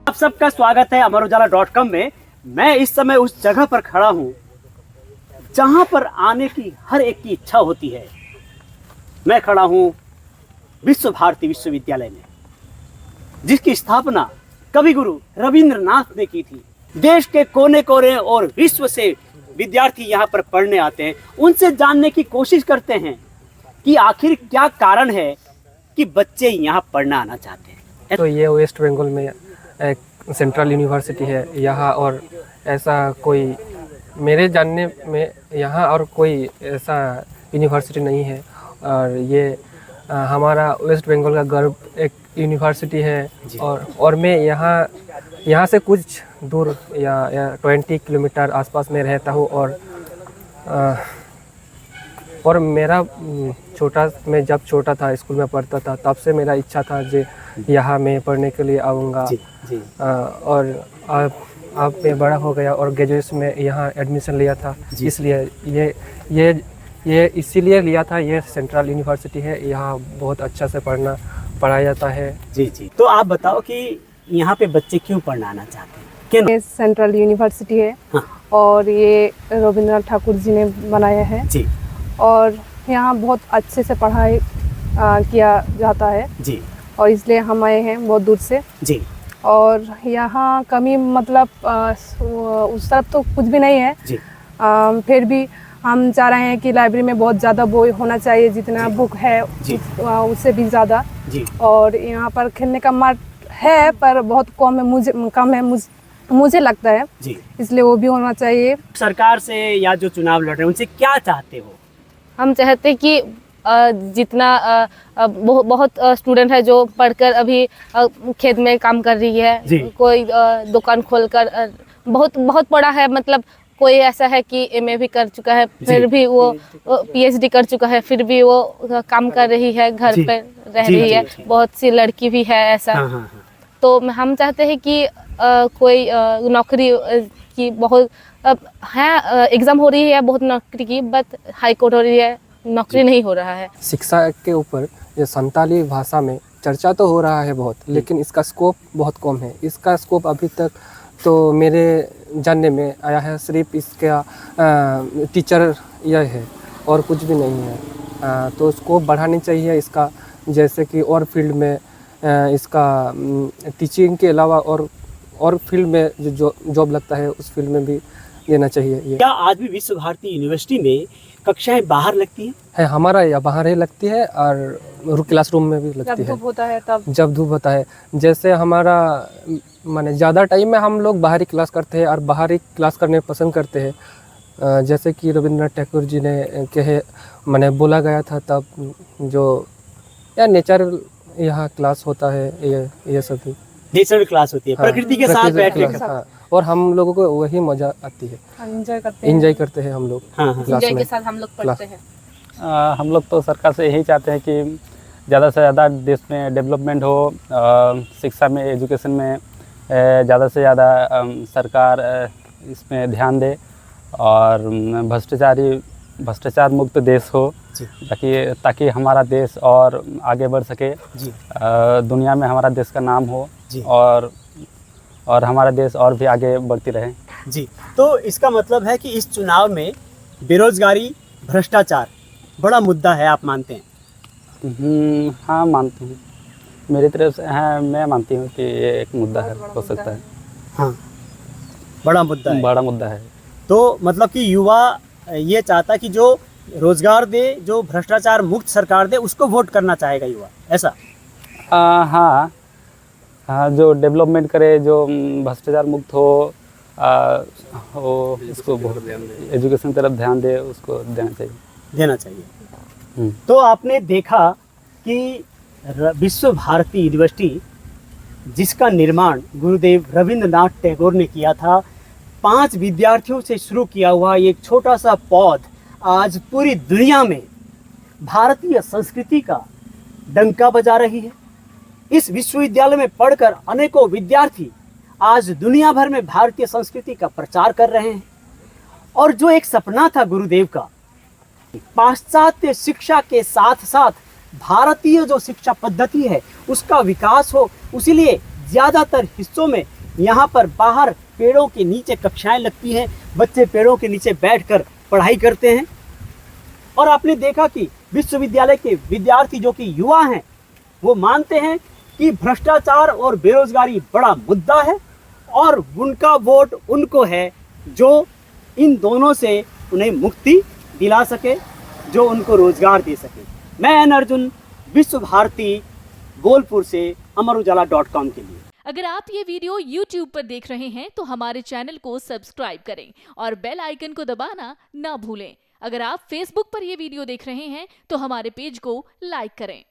आप सबका स्वागत है अमरउजाला.com में। मैं इस समय उस जगह पर खड़ा हूँ जहाँ पर आने की हर एक की इच्छा होती है। मैं खड़ा हूँ विश्व भारती विश्वविद्यालय में, जिसकी स्थापना कवि गुरु रविंद्रनाथ ने की थी। देश के कोने कोने और विश्व से विद्यार्थी यहाँ पर पढ़ने आते हैं। उनसे जानने की कोशिश करते हैं कि आखिर क्या कारण है कि बच्चे यहाँ पढ़ना आना चाहते हैं। तो ये वेस्ट बंगाल में एक सेंट्रल यूनिवर्सिटी है यहाँ, और ऐसा कोई मेरे जानने में यहाँ और कोई ऐसा यूनिवर्सिटी नहीं है। और ये हमारा वेस्ट बंगाल का गर्व एक यूनिवर्सिटी है। और मैं यहाँ से कुछ दूर या 20 किलोमीटर आसपास में रहता हूँ। और मेरा मैं जब छोटा था, स्कूल में पढ़ता था, तब से मेरा इच्छा था कि यहाँ मैं पढ़ने के लिए आऊँगा। और अब मैं बड़ा हो गया और ग्रेजुएशन में यहाँ एडमिशन लिया था। इसलिए ये इसीलिए लिया था। ये सेंट्रल यूनिवर्सिटी है, यहाँ बहुत अच्छा से पढ़ाया जाता है। जी। तो आप बताओ कि यहाँ पे बच्चे क्यों पढ़ना आना चाहते हैं? ये सेंट्रल यूनिवर्सिटी है। हाँ। और ये रविंद्रनाथ ठाकुर जी ने बनाया है जी। और यहाँ बहुत अच्छे से पढ़ाई किया जाता है जी। और इसलिए हम आए हैं बहुत दूर से जी। और यहाँ कमी मतलब उस तरफ तो कुछ भी नहीं है जी। फिर भी हम चाह रहे हैं कि लाइब्रेरी में बहुत ज़्यादा बोई होना चाहिए, जितना बुक है उससे भी ज़्यादा। और यहाँ पर खेलने का मठ है पर बहुत कम है मुझे लगता है जी। इसलिए वो भी होना चाहिए। सरकार से या जो चुनाव लड़ रहे हैं उनसे क्या चाहते हो? हम चाहते कि जितना बहुत स्टूडेंट है जो पढ़कर अभी खेत में काम कर रही है, कोई दुकान खोलकर बहुत बड़ा है, मतलब कोई ऐसा है कि एमए भी कर चुका है, फिर भी वो पीएचडी कर चुका है, फिर भी वो काम कर रही है, घर पे रह रही है। बहुत सी लड़की भी है ऐसा। तो हम चाहते हैं कि कोई नौकरी की बहुत है, एग्जाम हो रही है बहुत नौकरी की, बट हाई कोर्ट हो रही है, नौकरी नहीं हो रहा है। शिक्षा के ऊपर ये संताली भाषा में चर्चा तो हो रहा है बहुत, लेकिन इसका स्कोप बहुत कम है। इसका स्कोप अभी तक तो मेरे जानने में आया है सिर्फ इसका टीचर यह है और कुछ भी नहीं है। तो स्कोप बढ़ानी चाहिए इसका, जैसे कि और फील्ड में इसका टीचिंग के अलावा और फील्ड में जो जॉब लगता है उस फील्ड में भी देना चाहिए। ये क्या आज भी विश्व भारती यूनिवर्सिटी में कक्षाएं बाहर लगती हैं? है हमारा या बाहर ही लगती है और क्लासरूम में भी लगती है। जब धूप होता है तब, जब धूप होता है। जैसे हमारा माने ज़्यादा टाइम में हम लोग बाहरी क्लास करते हैं और बाहरी क्लास करने पसंद करते हैं। जैसे कि रविंद्रनाथ टैगोर जी ने कहे माने बोला गया था तब, जो या नेचुरल यहाँ क्लास होता है, ये सब नेचुरल क्लास होती है। हाँ, प्रकृति के साथ बैठने का। हाँ, और हम लोगों को वही मजा आती है, एंजॉय करते हैं हम लोग। एंजॉय के साथ हम लोग पढ़ते हैं। हम लोग तो सरकार से यही चाहते हैं कि ज़्यादा से ज़्यादा देश में डेवलपमेंट हो, शिक्षा में, एजुकेशन में ज़्यादा से ज़्यादा सरकार इसमें ध्यान दे और भ्रष्टाचार मुक्त देश हो, ताकि हमारा देश और आगे बढ़ सके, दुनिया में हमारा देश का नाम हो और हमारा देश और भी आगे बढ़ती रहे। जी। तो इसका मतलब है कि इस चुनाव में बेरोजगारी, भ्रष्टाचार बड़ा मुद्दा है, आप मानते हैं? हाँ, मानती हूँ। मेरी तरफ से मैं मानती हूँ कि ये एक मुद्दा है, हो सकता है। हाँ, बड़ा मुद्दा है। तो मतलब कि युवा ये चाहता है कि जो रोजगार दे, जो भ्रष्टाचार मुक्त सरकार दे, उसको वोट करना चाहेगा युवा, ऐसा? हाँ, जो डेवलपमेंट करे, जो भ्रष्टाचार मुक्त हो, वो इसको एजुकेशन तरफ ध्यान दे, उसको देना चाहिए। तो आपने देखा कि विश्व भारती यूनिवर्सिटी, जिसका निर्माण गुरुदेव रविंद्रनाथ टैगोर ने किया था, 5 विद्यार्थियों से शुरू किया हुआ एक छोटा सा पौध आज पूरी दुनिया में भारतीय संस्कृति का डंका बजा रही है। इस विश्वविद्यालय में पढ़कर अनेकों विद्यार्थी आज दुनिया भर में भारतीय संस्कृति का प्रचार कर रहे हैं। और जो एक सपना था गुरुदेव का, पाश्चात्य शिक्षा के साथ साथ भारतीय जो शिक्षा पद्धति है उसका विकास हो, इसीलिए ज़्यादातर हिस्सों में यहाँ पर बाहर पेड़ों के नीचे कक्षाएं लगती हैं, बच्चे पेड़ों के नीचे बैठकर पढ़ाई करते हैं। और आपने देखा कि विश्वविद्यालय के विद्यार्थी जो कि युवा हैं, वो मानते हैं कि भ्रष्टाचार और बेरोजगारी बड़ा मुद्दा है और उनका वोट उनको है जो इन दोनों से उन्हें मुक्ति दिला सके, जो उनको रोजगार दे सके। मैं एन अर्जुन, विश्व भारती, बोलपुर से अमरउजाला.com के लिए। अगर आप ये वीडियो YouTube पर देख रहे हैं तो हमारे चैनल को सब्सक्राइब करें और बेल आइकन को दबाना ना भूलें। अगर आप Facebook पर ये वीडियो देख रहे हैं तो हमारे पेज को लाइक करें।